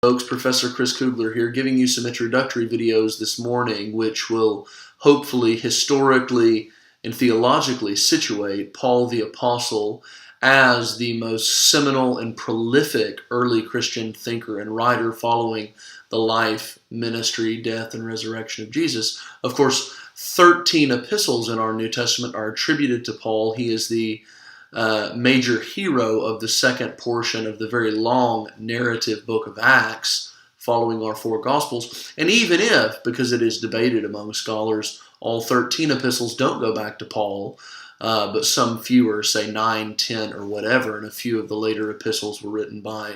Folks, Professor Chris Kugler here, giving you some introductory videos this morning which will hopefully historically and theologically situate Paul the Apostle as the most seminal and prolific early Christian thinker and writer following the life, ministry, death, and resurrection of Jesus. Of course, 13 epistles in our New Testament are attributed to Paul. He is the major hero of the second portion of the very long narrative book of Acts following our four Gospels. And even if, because it is debated among scholars, all 13 epistles don't go back to Paul, but some fewer, say 9, 10, or whatever, and a few of the later epistles were written by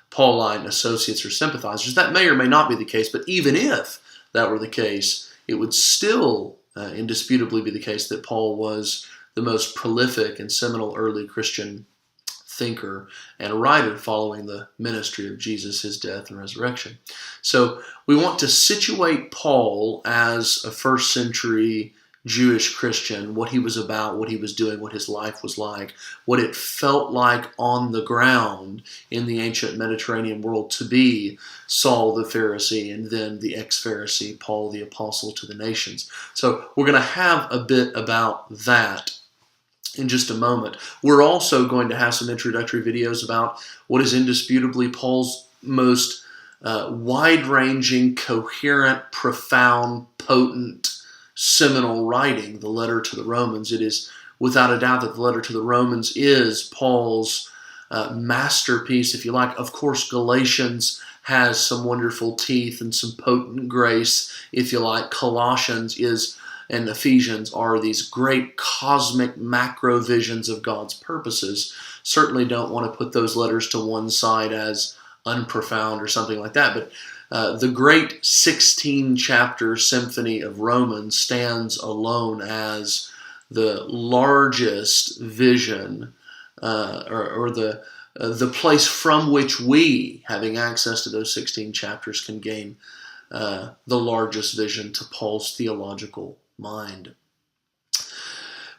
Pauline associates or sympathizers, that may or may not be the case, but even if that were the case, it would still indisputably be the case that Paul was the most prolific and seminal early Christian thinker and writer following the ministry of Jesus, his death and resurrection. So we want to situate Paul as a first century Jewish Christian, what he was about, what he was doing, what his life was like, what it felt like on the ground in the ancient Mediterranean world to be Saul the Pharisee and then the ex-Pharisee, Paul the Apostle to the nations. So we're going to have a bit about that in just a moment. We're also going to have some introductory videos about what is indisputably Paul's most wide-ranging, coherent, profound, potent, seminal writing, the letter to the Romans. It is without a doubt that the letter to the Romans is Paul's masterpiece, if you like. Of course, Galatians has some wonderful teeth and some potent grace, if you like. Colossians is and Ephesians are these great cosmic macro visions of God's purposes. Certainly don't want to put those letters to one side as unprofound or something like that, but the great 16-chapter symphony of Romans stands alone as the largest vision or the place from which we, having access to those 16 chapters, can gain the largest vision to Paul's theological mind.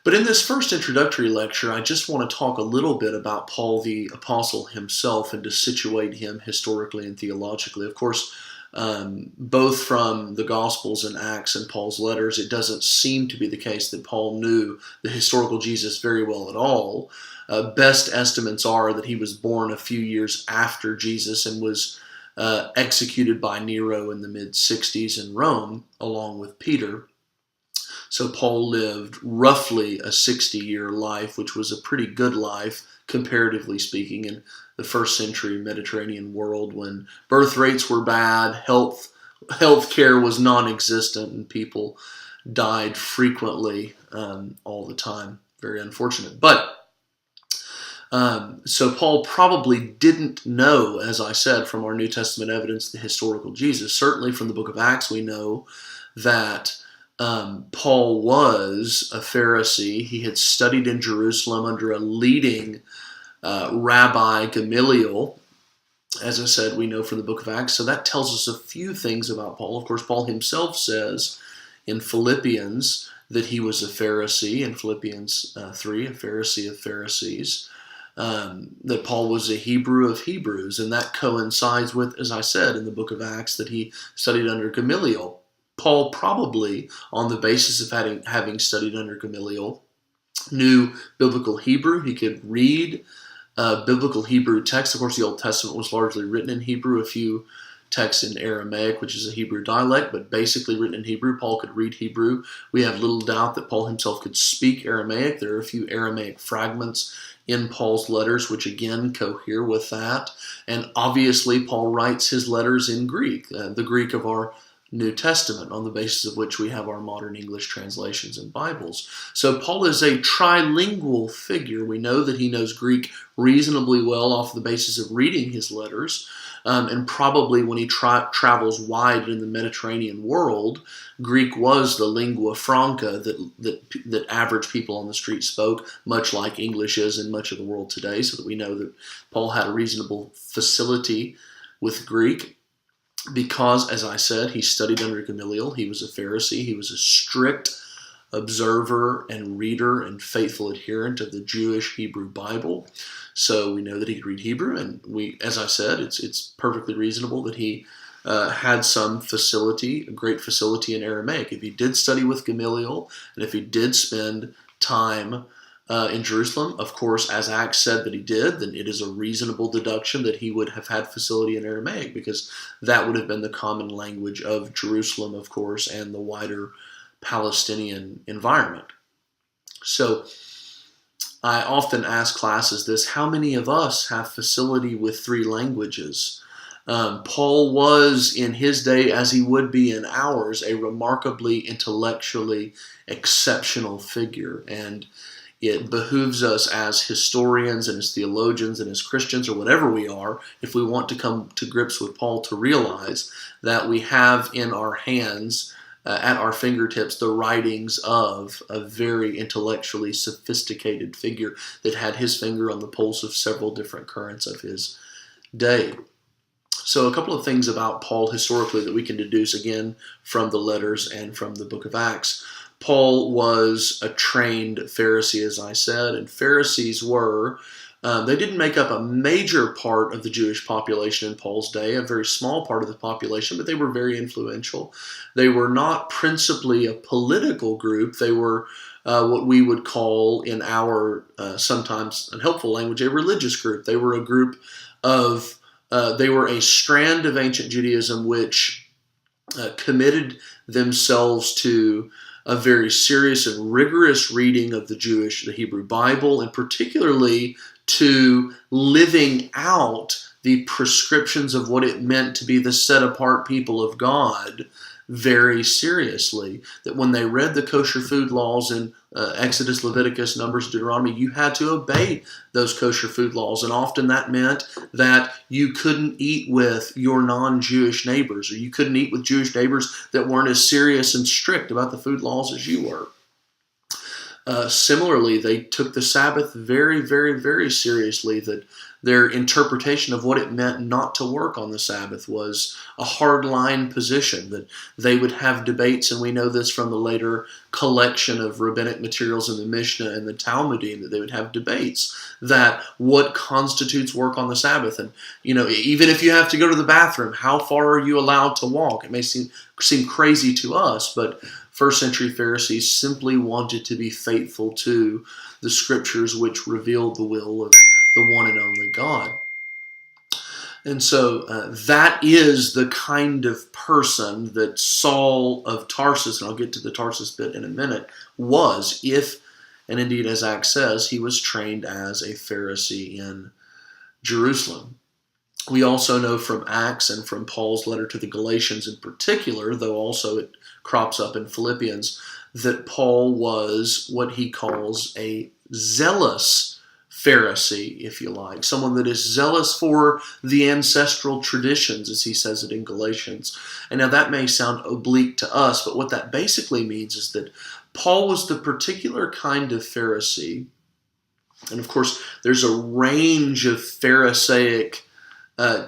But in this first introductory lecture, I just want to talk a little bit about Paul the Apostle himself and to situate him historically and theologically. Of course, both from the Gospels and Acts and Paul's letters, it doesn't seem to be the case that Paul knew the historical Jesus very well at all. Best estimates are that he was born a few years after Jesus and was executed by Nero in the mid-60s in Rome, along with Peter. So Paul lived roughly a 60-year life, which was a pretty good life, comparatively speaking, in the first century Mediterranean world when birth rates were bad, health care was non-existent, and people died frequently all the time. Very unfortunate. But so Paul probably didn't know, as I said, from our New Testament evidence, the historical Jesus. Certainly from the book of Acts we know that Paul was a Pharisee. He had studied in Jerusalem under a leading Rabbi Gamaliel. As I said, we know from the book of Acts. So that tells us a few things about Paul. Of course, Paul himself says in Philippians that he was a Pharisee, in Philippians 3, a Pharisee of Pharisees, that Paul was a Hebrew of Hebrews, and that coincides with, as I said, in the book of Acts, that he studied under Gamaliel. Paul probably, on the basis of having studied under Gamaliel, knew biblical Hebrew. He could read biblical Hebrew texts. Of course, the Old Testament was largely written in Hebrew, a few texts in Aramaic, which is a Hebrew dialect, but basically written in Hebrew. Paul could read Hebrew. We have little doubt that Paul himself could speak Aramaic. There are a few Aramaic fragments in Paul's letters, which again cohere with that. And obviously, Paul writes his letters in Greek, the Greek of our New Testament, on the basis of which we have our modern English translations and Bibles. So Paul is a trilingual figure. We know that he knows Greek reasonably well off the basis of reading his letters, and probably when he travels wide in the Mediterranean world, Greek was the lingua franca that average people on the street spoke, much like English is in much of the world today, so that we know that Paul had a reasonable facility with Greek. Because, as I said, he studied under Gamaliel. He was a Pharisee. He was a strict observer and reader and faithful adherent of the Jewish Hebrew Bible. So we know that he could read Hebrew, and as I said, it's perfectly reasonable that he had some facility, a great facility in Aramaic. If he did study with Gamaliel, and if he did spend time in Jerusalem, of course, as Acts said that he did, then it is a reasonable deduction that he would have had facility in Aramaic, because that would have been the common language of Jerusalem, of course, and the wider Palestinian environment. So I often ask classes this: how many of us have facility with 3 languages? Paul was, in his day, as he would be in ours, a remarkably intellectually exceptional figure. And it behooves us as historians and as theologians and as Christians, or whatever we are, if we want to come to grips with Paul, to realize that we have in our hands, at our fingertips, the writings of a very intellectually sophisticated figure that had his finger on the pulse of several different currents of his day. So a couple of things about Paul historically that we can deduce, again, from the letters and from the book of Acts. Paul was a trained Pharisee, as I said, and Pharisees were, they didn't make up a major part of the Jewish population in Paul's day, a very small part of the population, but they were very influential. They were not principally a political group. They were what we would call, in our sometimes unhelpful language, a religious group. They were a group of they were a strand of ancient Judaism which committed themselves to a very serious and rigorous reading of the Hebrew Bible, and particularly to living out the prescriptions of what it meant to be the set-apart people of God very seriously. That when they read the kosher food laws in Exodus, Leviticus, Numbers, Deuteronomy, you had to obey those kosher food laws. And often that meant that you couldn't eat with your non-Jewish neighbors, or you couldn't eat with Jewish neighbors that weren't as serious and strict about the food laws as you were. Similarly, they took the Sabbath very, very, very seriously, that their interpretation of what it meant not to work on the Sabbath was a hard-line position, that they would have debates, and we know this from the later collection of rabbinic materials in the Mishnah and the Talmudim, that they would have debates that what constitutes work on the Sabbath. And, even if you have to go to the bathroom, how far are you allowed to walk? It may seem crazy to us, but first century Pharisees simply wanted to be faithful to the scriptures which revealed the will of the one and only God. And so that is the kind of person that Saul of Tarsus, and I'll get to the Tarsus bit in a minute, was, if, and indeed as Acts says, he was trained as a Pharisee in Jerusalem. We also know from Acts and from Paul's letter to the Galatians in particular, though also it crops up in Philippians, that Paul was what he calls a zealous Pharisee, if you like, someone that is zealous for the ancestral traditions, as he says it in Galatians. And now that may sound oblique to us, but what that basically means is that Paul was the particular kind of Pharisee, and of course there's a range of Pharisaic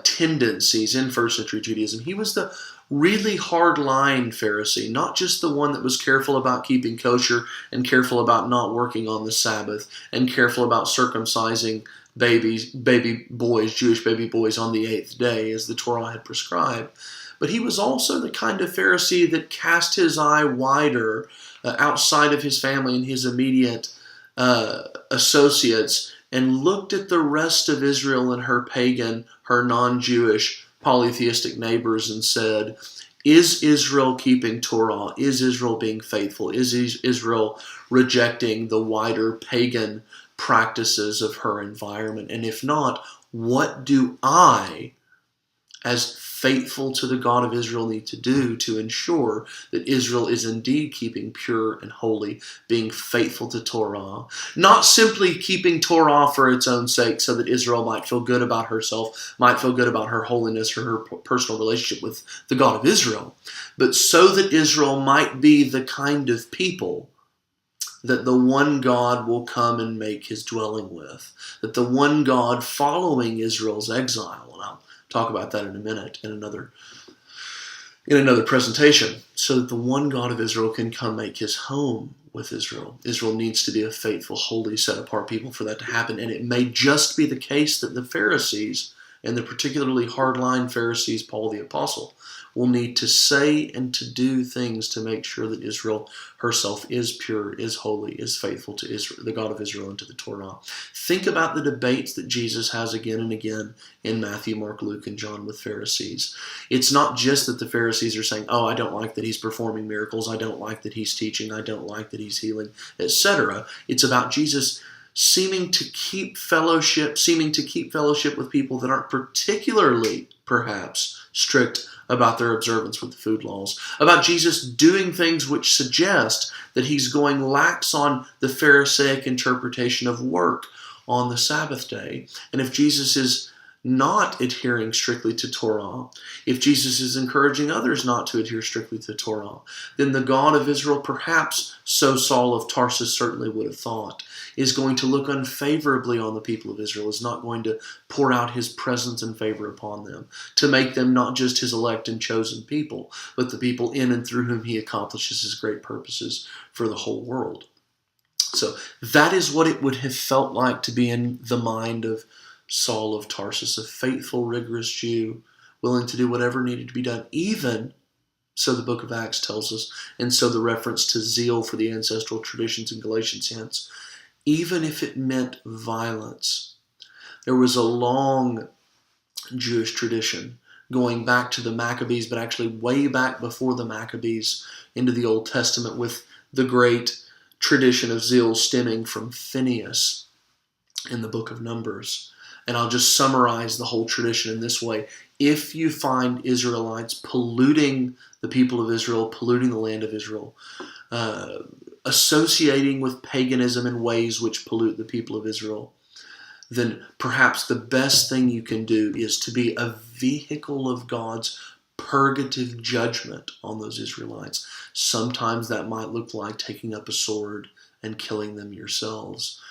tendencies in first century Judaism. He was the really hard-line Pharisee, not just the one that was careful about keeping kosher and careful about not working on the Sabbath and careful about circumcising baby boys, Jewish baby boys on the 8th day as the Torah had prescribed. But he was also the kind of Pharisee that cast his eye wider outside of his family and his immediate associates and looked at the rest of Israel and her pagan, her non-Jewish, polytheistic neighbors and said, is Israel keeping Torah? Is Israel being faithful? Is Israel rejecting the wider pagan practices of her environment? And if not, what do I, as faithful to the God of Israel, need to do to ensure that Israel is indeed keeping pure and holy, being faithful to Torah, not simply keeping Torah for its own sake so that Israel might feel good about herself, might feel good about her holiness or her personal relationship with the God of Israel, but so that Israel might be the kind of people that the one God will come and make his dwelling with, that the one God following Israel's exile, and I'll talk about that in a minute in another in another presentation, so that the one God of Israel can come make his home with Israel. Israel needs to be a faithful, holy, set-apart people for that to happen. And it may just be the case that the Pharisees, and the particularly hardline Pharisees, Paul the Apostle, will need to say and to do things to make sure that Israel herself is pure, is holy, is faithful to Israel, the God of Israel, and to the Torah. Think about the debates that Jesus has again and again in Matthew, Mark, Luke, and John with Pharisees. It's not just that the Pharisees are saying, oh, I don't like that he's performing miracles, I don't like that he's teaching, I don't like that he's healing, etc. It's about Jesus seeming to keep fellowship with people that aren't particularly, perhaps, strict about their observance with the food laws, about Jesus doing things which suggest that he's going lax on the Pharisaic interpretation of work on the Sabbath day. And if Jesus is not adhering strictly to Torah, if Jesus is encouraging others not to adhere strictly to Torah, then the God of Israel, perhaps, so Saul of Tarsus certainly would have thought, is going to look unfavorably on the people of Israel, is not going to pour out his presence and favor upon them, to make them not just his elect and chosen people, but the people in and through whom he accomplishes his great purposes for the whole world. So that is what it would have felt like to be in the mind of Saul of Tarsus, a faithful, rigorous Jew, willing to do whatever needed to be done, even, so the book of Acts tells us, and so the reference to zeal for the ancestral traditions in Galatians hints, even if it meant violence. There was a long Jewish tradition going back to the Maccabees, but actually way back before the Maccabees into the Old Testament, with the great tradition of zeal stemming from Phinehas in the book of Numbers. And I'll just summarize the whole tradition in this way. If you find Israelites polluting the people of Israel, polluting the land of Israel, associating with paganism in ways which pollute the people of Israel, then perhaps the best thing you can do is to be a vehicle of God's purgative judgment on those Israelites. Sometimes that might look like taking up a sword and killing them yourselves.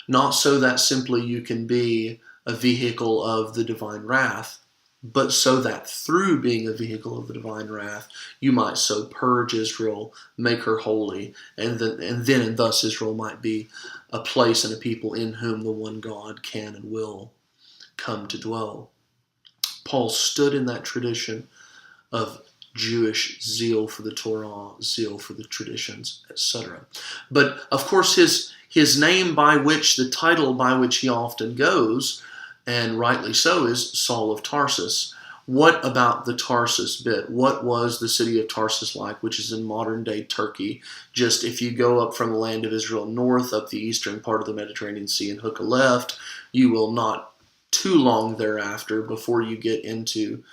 Not so that simply you can be a vehicle of the divine wrath, but so that through being a vehicle of the divine wrath, you might so purge Israel, make her holy, and thus Israel might be a place and a people in whom the one God can and will come to dwell. Paul stood in that tradition of Jewish zeal for the Torah, zeal for the traditions, etc. But of course his name by which, the title by which he often goes, and rightly so, is Saul of Tarsus. What about the Tarsus bit? What was the city of Tarsus like, which is in modern-day Turkey? Just if you go up from the land of Israel north, up the eastern part of the Mediterranean Sea and hook a left, you will not too long thereafter before you get into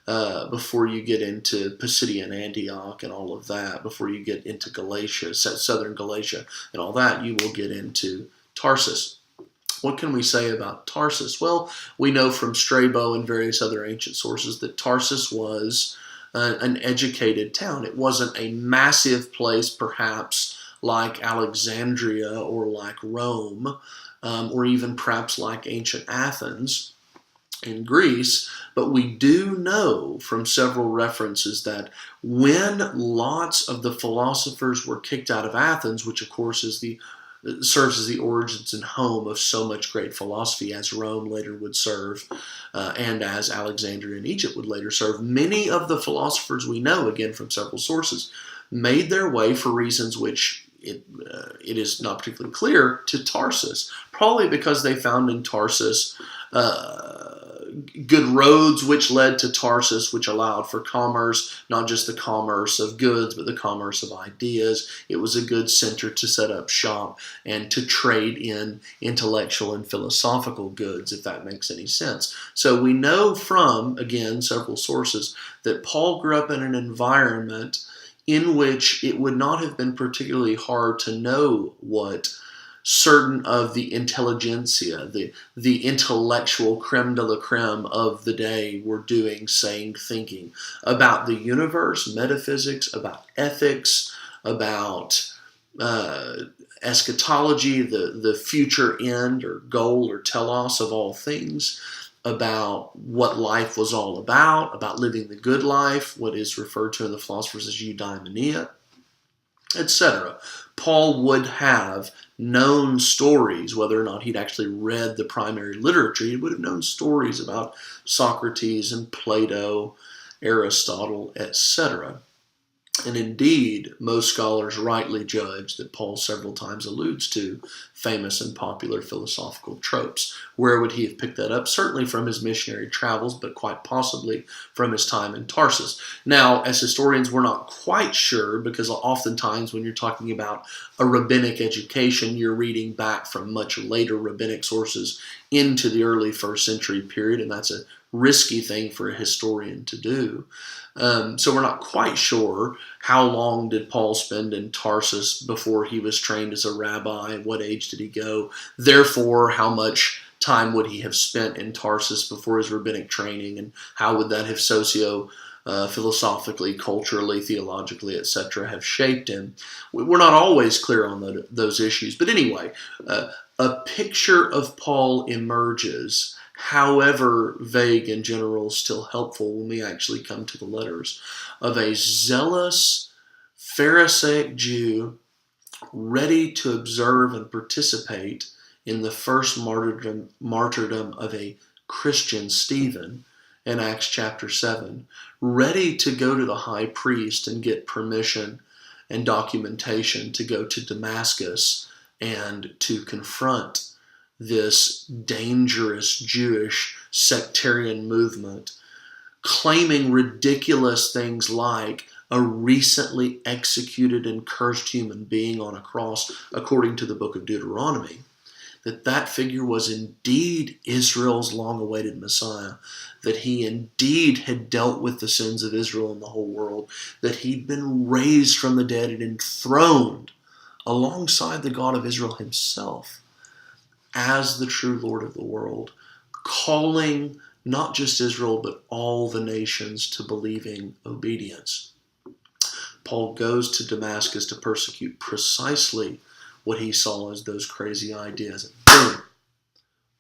Pisidian Antioch and all of that, before you get into Galatia, southern Galatia and all that, you will get into Tarsus. What can we say about Tarsus? Well, we know from Strabo and various other ancient sources that Tarsus was an educated town. It wasn't a massive place, perhaps like Alexandria or like Rome, or even perhaps like ancient Athens in Greece, but we do know from several references that when lots of the philosophers were kicked out of Athens, which of course serves as the origins and home of so much great philosophy, as Rome later would serve, and as Alexandria and Egypt would later serve, many of the philosophers we know, again from several sources, made their way, for reasons which it is not particularly clear, to Tarsus, probably because they found in Tarsus good roads which led to Tarsus, which allowed for commerce, not just the commerce of goods, but the commerce of ideas. It was a good center to set up shop and to trade in intellectual and philosophical goods, if that makes any sense. So we know from, again, several sources that Paul grew up in an environment in which it would not have been particularly hard to know what certain of the intelligentsia, the intellectual creme de la creme of the day were doing, saying, thinking about the universe, metaphysics, about ethics, about eschatology, the future end or goal or telos of all things. about what life was all about living the good life, what is referred to in the philosophers as eudaimonia, etc. Paul would have known stories, whether or not he'd actually read the primary literature. He would have known stories about Socrates and Plato, Aristotle, etc. And indeed, most scholars rightly judge that Paul several times alludes to famous and popular philosophical tropes. Where would he have picked that up? Certainly from his missionary travels, but quite possibly from his time in Tarsus. Now, as historians, we're not quite sure, because oftentimes when you're talking about a rabbinic education, you're reading back from much later rabbinic sources into the early first century period, and that's a risky thing for a historian to do. So we're not quite sure how long did Paul spend in Tarsus before he was trained as a rabbi, what age did he go, therefore how much time would he have spent in Tarsus before his rabbinic training, and how would that have philosophically, culturally, theologically, etc. have shaped him. We're not always clear on those issues, but anyway, a picture of Paul emerges, however vague and general, still helpful when we actually come to the letters, of a zealous Pharisaic Jew ready to observe and participate in the first martyrdom of a Christian Stephen in Acts chapter 7, ready to go to the high priest and get permission and documentation to go to Damascus and to confront this dangerous Jewish sectarian movement, claiming ridiculous things like a recently executed and cursed human being on a cross, according to the book of Deuteronomy, that figure was indeed Israel's long-awaited Messiah, that he indeed had dealt with the sins of Israel and the whole world, that he'd been raised from the dead and enthroned alongside the God of Israel himself as the true Lord of the world, calling not just Israel but all the nations to believing obedience. Paul goes to Damascus to persecute precisely what he saw as those crazy ideas. And boom,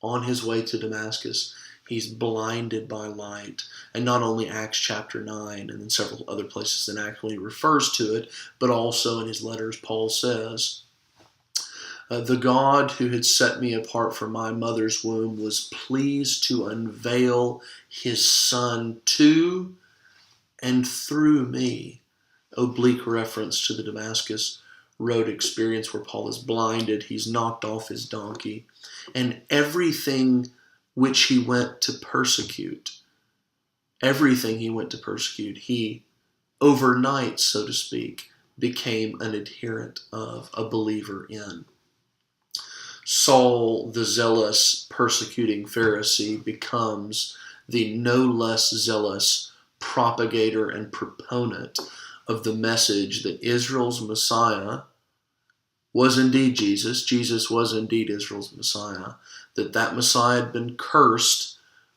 on his way to Damascus, he's blinded by light. And not only Acts chapter 9 and then several other places in Acts when he refers to it, but also in his letters Paul says, the God who had set me apart from my mother's womb was pleased to unveil his Son to and through me. Oblique reference to the Damascus Road experience where Paul is blinded, he's knocked off his donkey, and everything which he went to persecute, he overnight, so to speak, became an adherent of, a believer in. Saul, the zealous, persecuting Pharisee, becomes the no less zealous propagator and proponent of the message that Israel's Messiah was indeed Jesus. Jesus was indeed Israel's Messiah. That Messiah had been cursed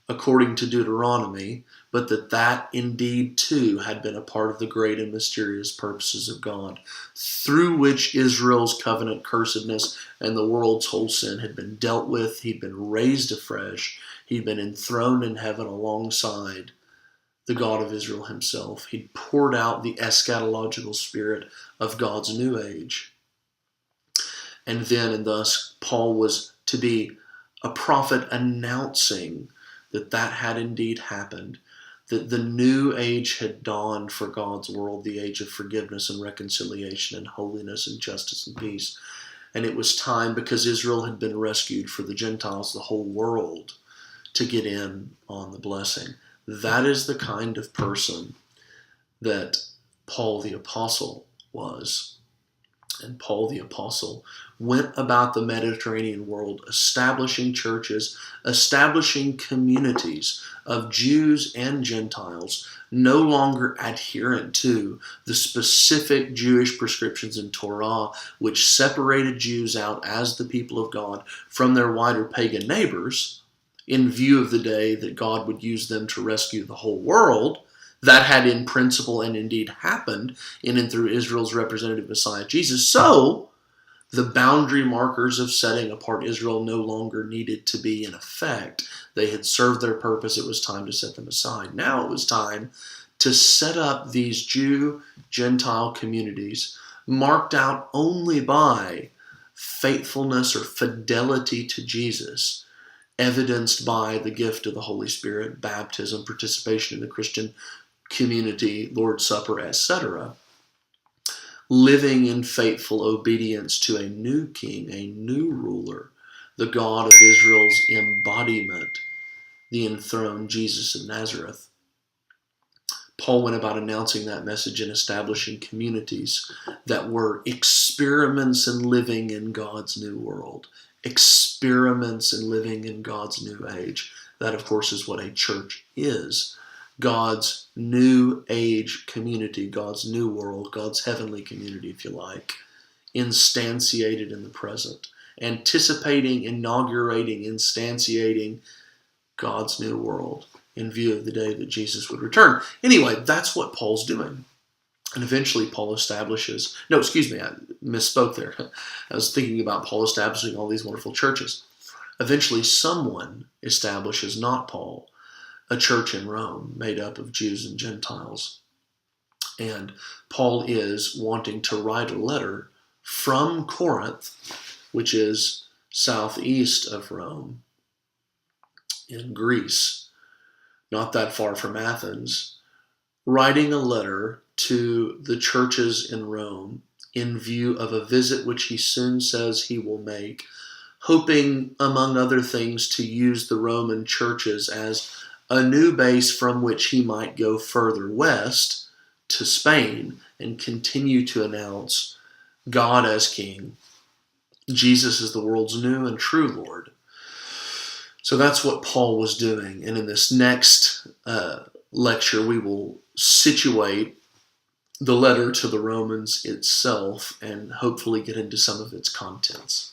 according to Deuteronomy, but that indeed too had been a part of the great and mysterious purposes of God, through which Israel's covenant cursedness and the world's whole sin had been dealt with. He'd been raised afresh. He'd been enthroned in heaven alongside the God of Israel himself. He'd poured out the eschatological spirit of God's new age. And then, and thus, Paul was to be a prophet announcing that had indeed happened, that the new age had dawned for God's world, the age of forgiveness and reconciliation and holiness and justice and peace. And it was time, because Israel had been rescued, for the Gentiles, the whole world, to get in on the blessing. That is the kind of person that Paul the Apostle was. And Paul the Apostle went about the Mediterranean world, establishing churches, establishing communities of Jews and Gentiles, no longer adherent to the specific Jewish prescriptions in Torah, which separated Jews out as the people of God from their wider pagan neighbors, in view of the day that God would use them to rescue the whole world. That had in principle and indeed happened in and through Israel's representative Messiah Jesus. So The boundary markers of setting apart Israel no longer needed to be in effect. They had served their purpose. It was time to set them aside. Now it was time to set up these Jew-Gentile communities marked out only by faithfulness or fidelity to Jesus, evidenced by the gift of the Holy Spirit, baptism, participation in the Christian community, Lord's Supper, etc. Living in faithful obedience to a new king, a new ruler, the God of Israel's embodiment, the enthroned Jesus of Nazareth. Paul went about announcing that message and establishing communities that were experiments in living in God's new world, experiments in living in God's new age. That, of course, is what a church is. God's new age community, God's new world, God's heavenly community, if you like, instantiated in the present, anticipating, inaugurating, instantiating God's new world in view of the day that Jesus would return. Anyway, that's what Paul's doing. And eventually Paul establishes, I misspoke there. I was thinking about Paul establishing all these wonderful churches. Eventually someone establishes, not Paul, a church in Rome made up of Jews and Gentiles. And Paul is wanting to write a letter from Corinth, which is southeast of Rome in Greece, not that far from Athens, writing a letter to the churches in Rome in view of a visit which he soon says he will make, hoping, among other things, to use the Roman churches as a new base from which he might go further west to Spain and continue to announce God as King. Jesus is the world's new and true Lord. So that's what Paul was doing. And in this next lecture, we will situate the letter to the Romans itself and hopefully get into some of its contents.